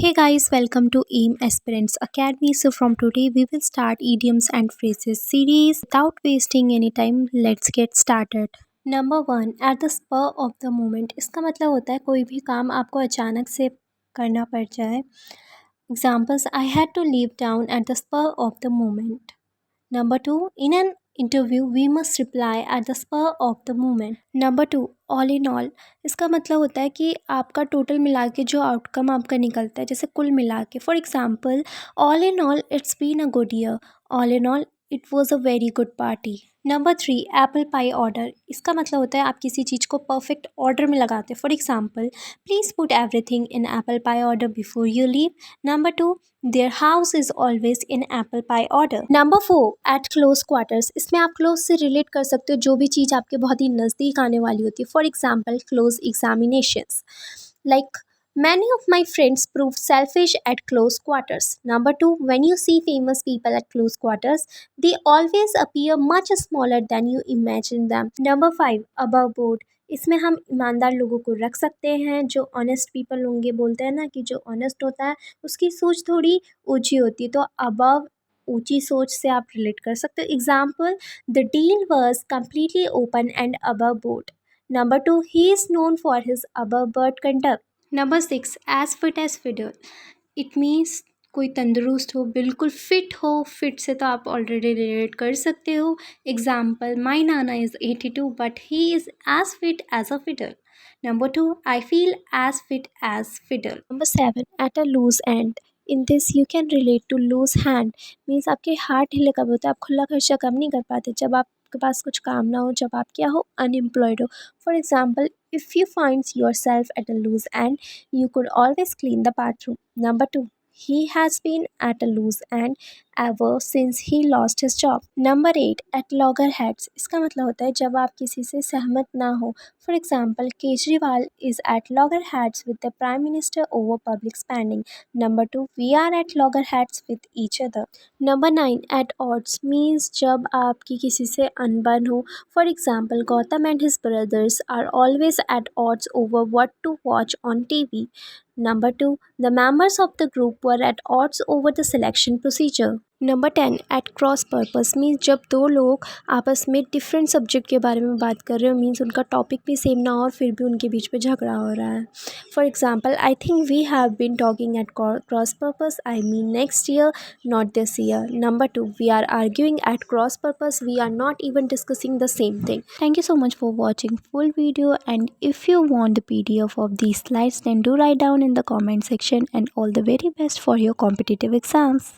Hey guys, welcome to AIM Aspirants Academy. So from today we will start idioms and phrases series. Without wasting any time, let's get started. Number one, at the spur of the moment. इसका मतलब होता है कोई भी काम आपको अचानक से करना पड़ जाए। Examples, I had to leave town at the spur of the moment. Number two, in an interview, we must reply at the spur of the moment. Number two, all in all, इसका मतलब होता है कि आपका total मिला के जो outcome आपका निकलता है, जैसे कुल मिला के। For example, all in all it's been a good year. All in all it was a very good party. Number three, apple pie order. इसका मतलब होता है आप किसी चीज़ को परफेक्ट ऑर्डर में लगाते हैं। For example, please put everything in Apple pie order before you leave. Number two, their house is always in Apple pie order. Number four, eight close quarters. इसमें आप क्लोज से रिलेट कर सकते हो जो भी चीज़ आपके बहुत ही नज़दीक आने वाली होती है। For example, close examinations. Like, many of my friends prove selfish at close quarters. Number two, when you see famous people at close quarters, they always appear much smaller than you imagine them. Number five, above board. इसमें हम ईमानदार लोगों को रख सकते हैं। जो honest people होंगे, बोलते हैं ना कि जो ऑनेस्ट होता है उसकी सोच थोड़ी ऊंची होती है, तो अबव ऊंची सोच से आप रिलेट कर सकते हो। Example, the deal was completely open and above board. Number two, he is known for his above board conduct. Number six, as fiddle. It means कोई तंदुरुस्त हो, बिल्कुल फिट हो। फिट से तो आप ऑलरेडी रिलेट कर सकते हो। एग्जाम्पल, माई नाना is 82 but he is as fit as a fiddle. Number two, I feel as fit as fiddle. Number seven, at a loose end. In this you can relate to loose hand. Means आपके हाथ ढीले कब होते हैं, आप खुला खर्चा कम नहीं कर पाते जब आपके पास कुछ काम ना हो, जब आप क्या हो, अनएम्प्लॉयड हो। For example, if you find yourself at a loose end, you could always clean the bathroom. Number two, he has been at a loose end ever since he lost his job. Number eight, at loggerheads. इसका मतलब होता है जब आप किसी से सहमत ना हो। For example, Kejriwal is at loggerheads with the Prime Minister over public spending. Number two, we are at loggerheads with each other. Number nine, at odds means जब आपकी किसी से अनबन हो। For example, Gautam and his brothers are always at odds over what to watch on TV. Number two, the members of the group were at odds over the selection procedure. Number 10, at cross purpose means जब दो लोग आपस में different subject के बारे में बात कर रहे हो, मीन्स उनका टॉपिक भी सेम ना हो और फिर भी उनके बीच में झगड़ा हो रहा है। For example, I think we have been talking at cross purpose, I mean next year not this year. Number two, we are arguing at cross purpose. We are not even discussing the same thing. Thank you so much for watching full video, and if you want the PDF of these slides, then do write down in the comment section, and all the very best for your competitive exams.